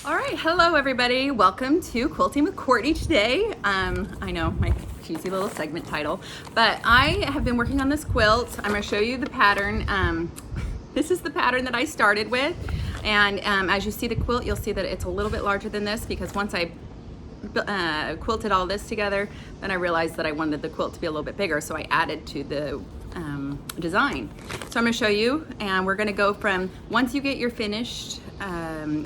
All right, hello everybody. Welcome to Quilting with Courtney today. I know my cheesy little segment title, but I have been working on this quilt. I'm going to show you the pattern. This is the pattern that I started with, and as you see the quilt, you'll see that it's a little bit larger than this because once I quilted all this together, then I realized that I wanted the quilt to be a little bit bigger, so I added to the design. So I'm going to show you, and we're going to go from once you get your finished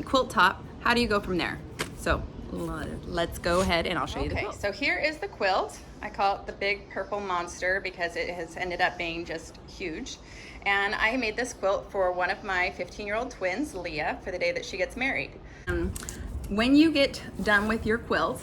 quilt top, how do you go from there? So let's go ahead and I'll show you the quilt. So here is the quilt. I call it the big purple monster because it has ended up being just huge. And I made this quilt for one of my 15-year-old twins, Leah, for the day that she gets married. When you get done with your quilt,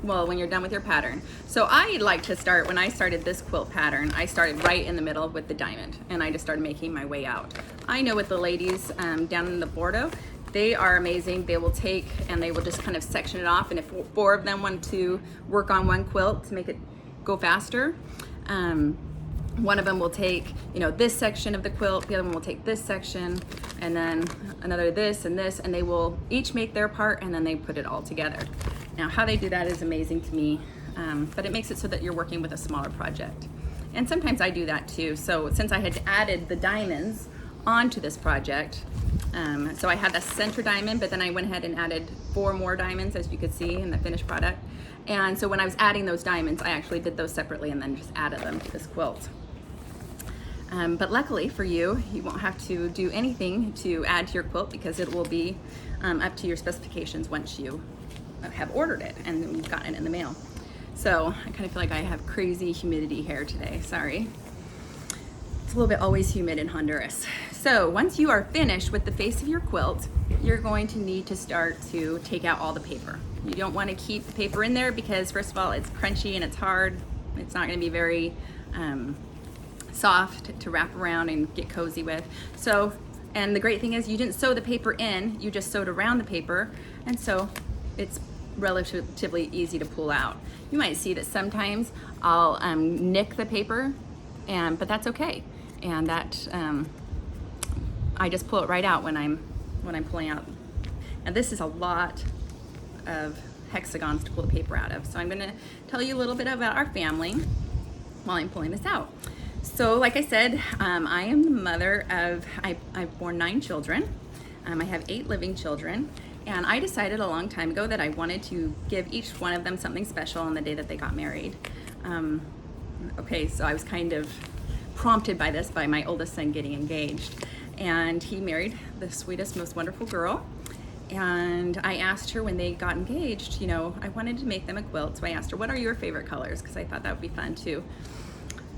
when you're done with your pattern. So I like to start, when I started this quilt pattern, I started right in the middle with the diamond and I just started making my way out. I know with the ladies down in the Bordeaux, they are amazing. They will take and they will just kind of section it off, and if four of them want to work on one quilt to make it go faster, one of them will take, this section of the quilt, the other one will take this section, and then another this, and they will each make their part and then they put it all together. Now, how they do that is amazing to me, but it makes it so that you're working with a smaller project. And sometimes I do that too. So since I had added the diamonds onto this project, so I had the center diamond, but then I went ahead and added 4 more diamonds, as you could see in the finished product. And so when I was adding those diamonds, I actually did those separately and then just added them to this quilt. But luckily for you, you won't have to do anything to add to your quilt because it will be up to your specifications once you have ordered it and you've gotten it in the mail. So I kind of feel like I have crazy humidity hair today, sorry. It's a little bit always humid in Honduras. So once you are finished with the face of your quilt, you're going to need to start to take out all the paper. You don't want to keep the paper in there because first of all, it's crunchy and it's hard. It's not going to be very soft to wrap around and get cozy with. So, and the great thing is you didn't sew the paper in, you just sewed around the paper, and so it's relatively easy to pull out. You might see that sometimes I'll nick the paper, but that's okay. And that I just pull it right out when I'm pulling out. And this is a lot of hexagons to pull the paper out of. So I'm going to tell you a little bit about our family while I'm pulling this out. So like I said, I am the mother of, I've born 9 children. I have 8 living children. And I decided a long time ago that I wanted to give each one of them something special on the day that they got married. So I was kind of prompted by this, by my oldest son getting engaged. And he married the sweetest, most wonderful girl. And I asked her when they got engaged, I wanted to make them a quilt. So I asked her, what are your favorite colors? Because I thought that would be fun to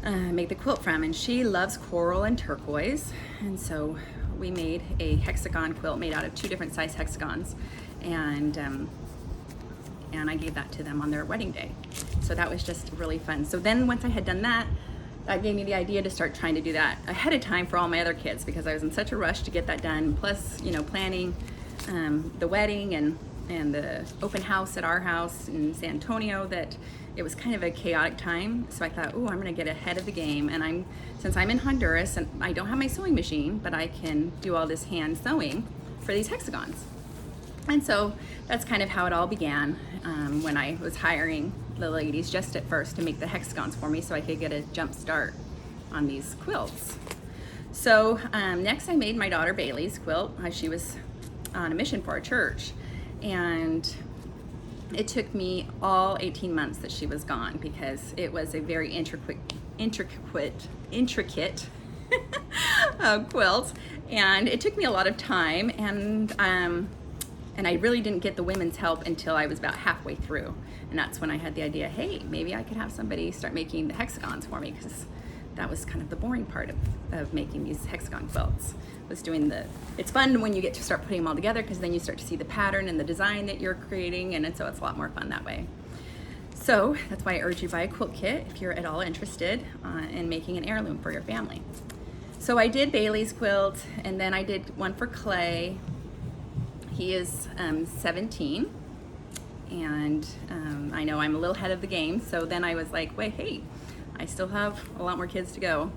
make the quilt from. And she loves coral and turquoise. And so we made a hexagon quilt made out of 2 different size hexagons, and I gave that to them on their wedding day. So that was just really fun. So then once I had done that, that gave me the idea to start trying to do that ahead of time for all my other kids because I was in such a rush to get that done. Plus, planning the wedding and the open house at our house in San Antonio, that it was kind of a chaotic time. So I thought, I'm going to get ahead of the game. And since I'm in Honduras and I don't have my sewing machine, but I can do all this hand sewing for these hexagons. And so that's kind of how it all began when I was hiring the ladies just at first to make the hexagons for me so I could get a jump start on these quilts. So next I made my daughter Bailey's quilt. She was on a mission for a church. And it took me all 18 months that she was gone because it was a very intricate quilt, and it took me a lot of time, and I really didn't get the women's help until I was about halfway through, and that's when I had the idea, hey, maybe I could have somebody start making the hexagons for me, because that was kind of the boring part of making these hexagon quilts, was doing it's fun when you get to start putting them all together because then you start to see the pattern and the design that you're creating, and so it's a lot more fun that way. So that's why I urge you to buy a quilt kit if you're at all interested in making an heirloom for your family. So I did Bailey's quilt, and then I did one for Clay. He is 17, and I know I'm a little ahead of the game, so then I was like, wait, hey, I still have a lot more kids to go.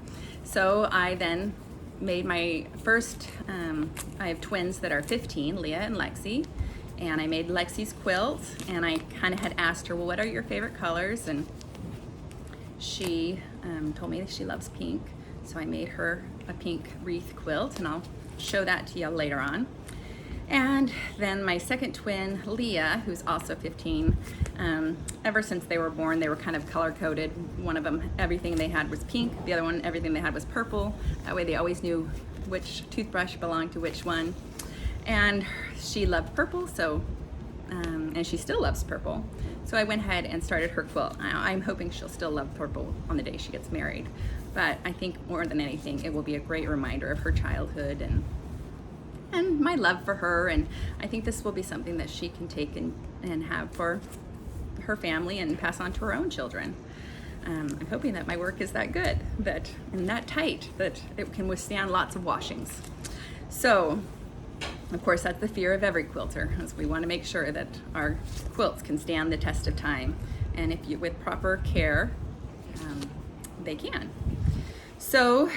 So I then made my first, I have twins that are 15, Leah and Lexi, and I made Lexi's quilt, and I kind of had asked her, well, what are your favorite colors? And she told me that she loves pink, so I made her a pink wreath quilt, and I'll show that to you later on. And then my second twin, Leah, who's also 15, ever since they were born, they were kind of color-coded. One of them, everything they had was pink. The other one, everything they had was purple. That way they always knew which toothbrush belonged to which one. And she loved purple, so, and she still loves purple. So I went ahead and started her quilt. I'm hoping she'll still love purple on the day she gets married. But I think more than anything, it will be a great reminder of her childhood and my love for her, and I think this will be something that she can take and have for her family and pass on to her own children. I'm hoping that my work is that good, and that tight, that it can withstand lots of washings. So, of course, that's the fear of every quilter, is we want to make sure that our quilts can stand the test of time, and if you, with proper care, they can. So,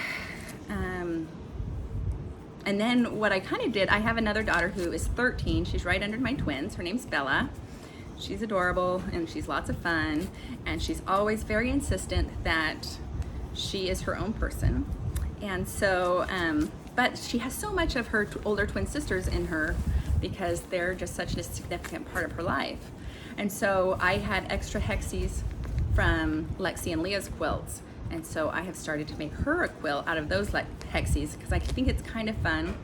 and then what I kind of did, I have another daughter who is 13. She's right under my twins. Her name's Bella. She's adorable and she's lots of fun, and she's always very insistent that she is her own person. And so, but she has so much of her older twin sisters in her because they're just such a significant part of her life. And so I had extra hexies from Lexi and Leah's quilts. And so I have started to make her a quilt out of those hexies because I think it's kind of fun,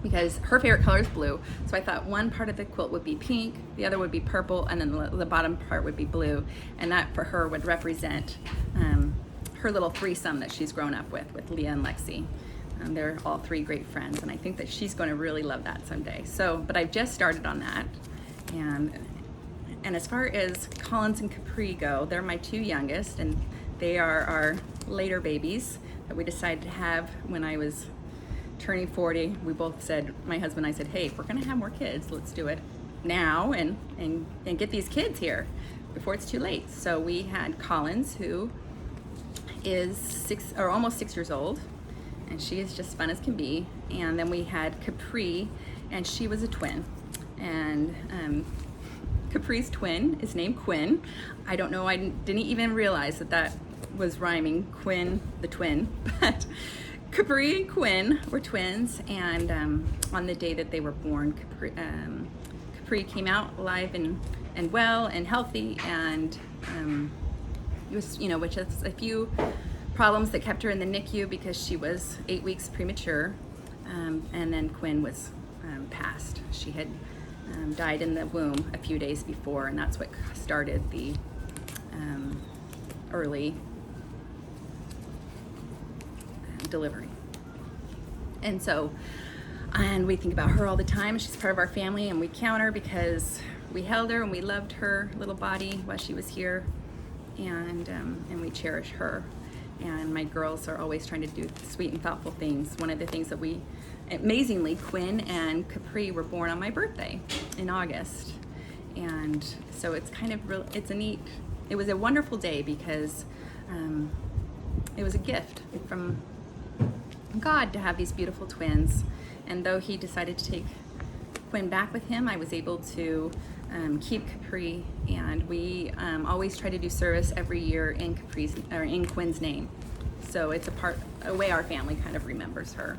because her favorite color is blue. So I thought one part of the quilt would be pink, the other would be purple, and then the bottom part would be blue. And that for her would represent her little threesome that she's grown up with Leah and Lexi. They're all three great friends, and I think that she's going to really love that someday. So, but I've just started on that. And as far as Collins and Capri go, they're my two youngest, and they are our later babies that we decided to have when I was turning 40. We both said, my husband and I said, hey, if we're gonna have more kids, let's do it now and get these kids here before it's too late. So we had Collins, who is almost 6 years old, and she is just fun as can be. And then we had Capri, and she was a twin. And Capri's twin is named Quinn. I don't know, I didn't even realize that was rhyming, Quinn the twin, but Capri and Quinn were twins, and on the day that they were born, Capri came out alive and well and healthy, and it was, with just a few problems that kept her in the NICU because she was 8 weeks premature, and then Quinn was passed. She had died in the womb a few days before, and that's what started the early delivery. And so, and we think about her all the time. She's part of our family, and we count her because we held her and we loved her little body while she was here, and we cherish her. And my girls are always trying to do sweet and thoughtful things. One of the things that amazingly, Quinn and Capri were born on my birthday in August. And so it's kind of it was a wonderful day because it was a gift from God to have these beautiful twins. And though he decided to take Quinn back with him, I was able to keep Capri, and we always try to do service every year in Quinn's name. So it's a way our family kind of remembers her.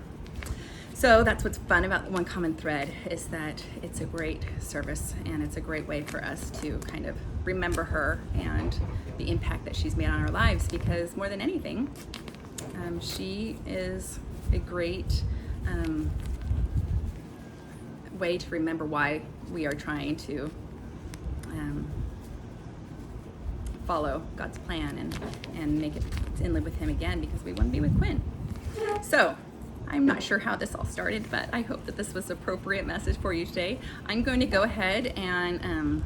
So that's what's fun about One Common Thread, is that it's a great service, and it's a great way for us to kind of remember her and the impact that she's made on our lives, because more than anything, she is a great way to remember why we are trying to follow God's plan and make it and live with him again, because we want to be with Quinn. So I'm not sure how this all started, but I hope that this was an appropriate message for you today. I'm going to go ahead and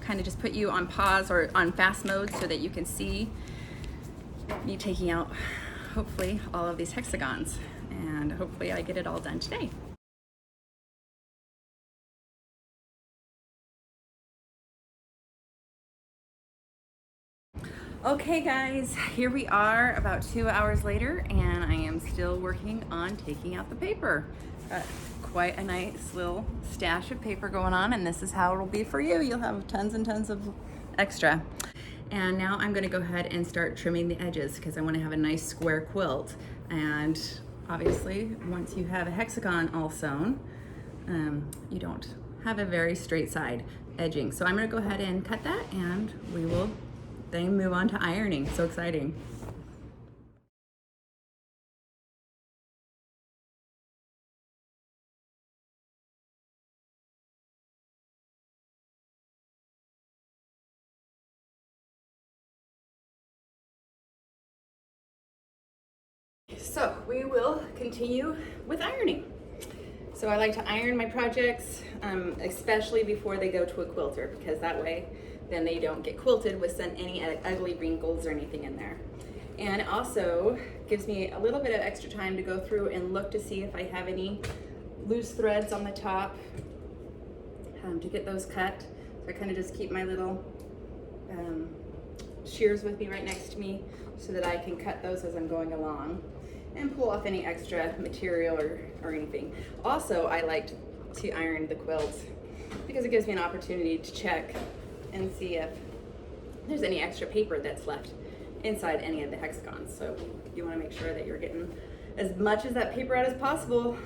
kind of just put you on pause or on fast mode so that you can see me taking out, hopefully, all of these hexagons, and hopefully I get it all done today. Okay guys, here we are about 2 hours later, and I am still working on taking out the paper. Quite a nice little stash of paper going on, and this is how it'll be for you. You'll have tons and tons of extra. And now I'm gonna go ahead and start trimming the edges because I wanna have a nice square quilt. And obviously, once you have a hexagon all sewn, you don't have a very straight side edging. So I'm gonna go ahead and cut that, and we will then move on to ironing. So exciting. So we will continue with ironing. So I like to iron my projects, especially before they go to a quilter, because that way then they don't get quilted with any ugly wrinkles or anything in there. And it also gives me a little bit of extra time to go through and look to see if I have any loose threads on the top, to get those cut. So I kind of just keep my little shears with me right next to me so that I can cut those as I'm going along and pull off any extra material or anything. Also, I like to iron the quilts because it gives me an opportunity to check and see if there's any extra paper that's left inside any of the hexagons. So you want to make sure that you're getting as much of that paper out as possible.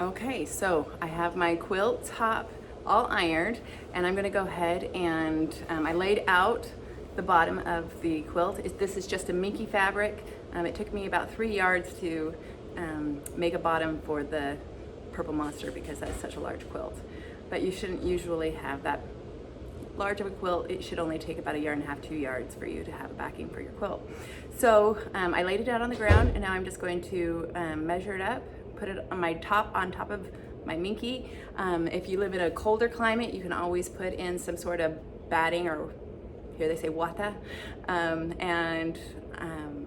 Okay, so I have my quilt top all ironed, and I'm going to go ahead and I laid out the bottom of the quilt. This is just a minky fabric. It took me about 3 yards to make a bottom for the purple monster because that's such a large quilt. But you shouldn't usually have that large of a quilt. It should only take about 1.5 yards, 2 yards for you to have a backing for your quilt. So I laid it out on the ground, and now I'm just going to measure it up, put it on my top of my minky. If you live in a colder climate, you can always put in some sort of batting, or here they say wata, and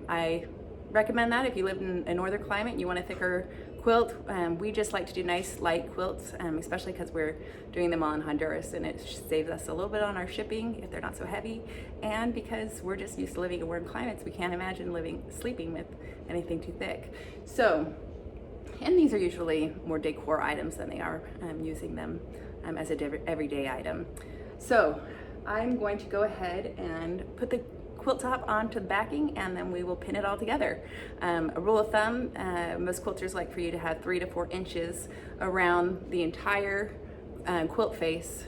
I recommend that if you live in a northern climate and you want a thicker quilt. We just like to do nice light quilts, especially because we're doing them all in Honduras, and it saves us a little bit on our shipping if they're not so heavy, and because we're just used to living in warm climates, we can't imagine sleeping with anything too thick. So, and these are usually more decor items than they are using them as an everyday item. So I'm going to go ahead and put the quilt top onto the backing, and then we will pin it all together. A rule of thumb, most quilters like for you to have 3 to 4 inches around the entire quilt face,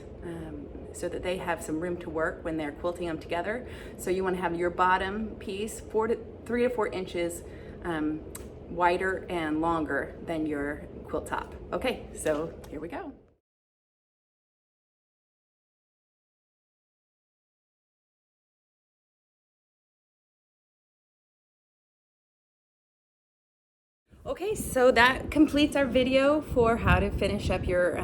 so that they have some room to work when they're quilting them together. So you want to have your bottom piece 3 to 4 inches wider and longer than your quilt top. Okay, so here we go. Okay, so that completes our video for how to finish up your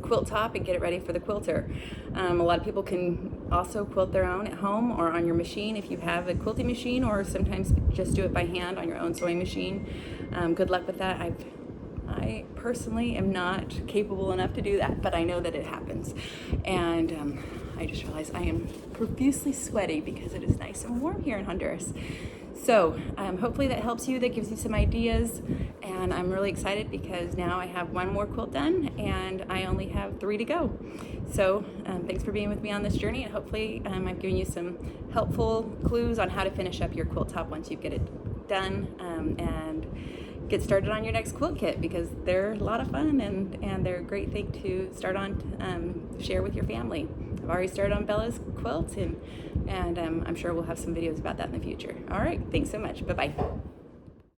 quilt top and get it ready for the quilter. A lot of people can also quilt their own at home or on your machine if you have a quilting machine, or sometimes just do it by hand on your own sewing machine. Good luck with that. I personally am not capable enough to do that, but I know that it happens. And I just realized I am profusely sweaty because it is nice and warm here in Honduras. So hopefully that helps you, that gives you some ideas, and I'm really excited because now I have 1 more quilt done and I only have 3 to go. So thanks for being with me on this journey, and hopefully I've given you some helpful clues on how to finish up your quilt top once you get it done, and get started on your next quilt kit, because they're a lot of fun and they're a great thing to start on, share with your family. I've already started on Bella's quilt, and I'm sure we'll have some videos about that in the future. All right, thanks so much. Bye-bye.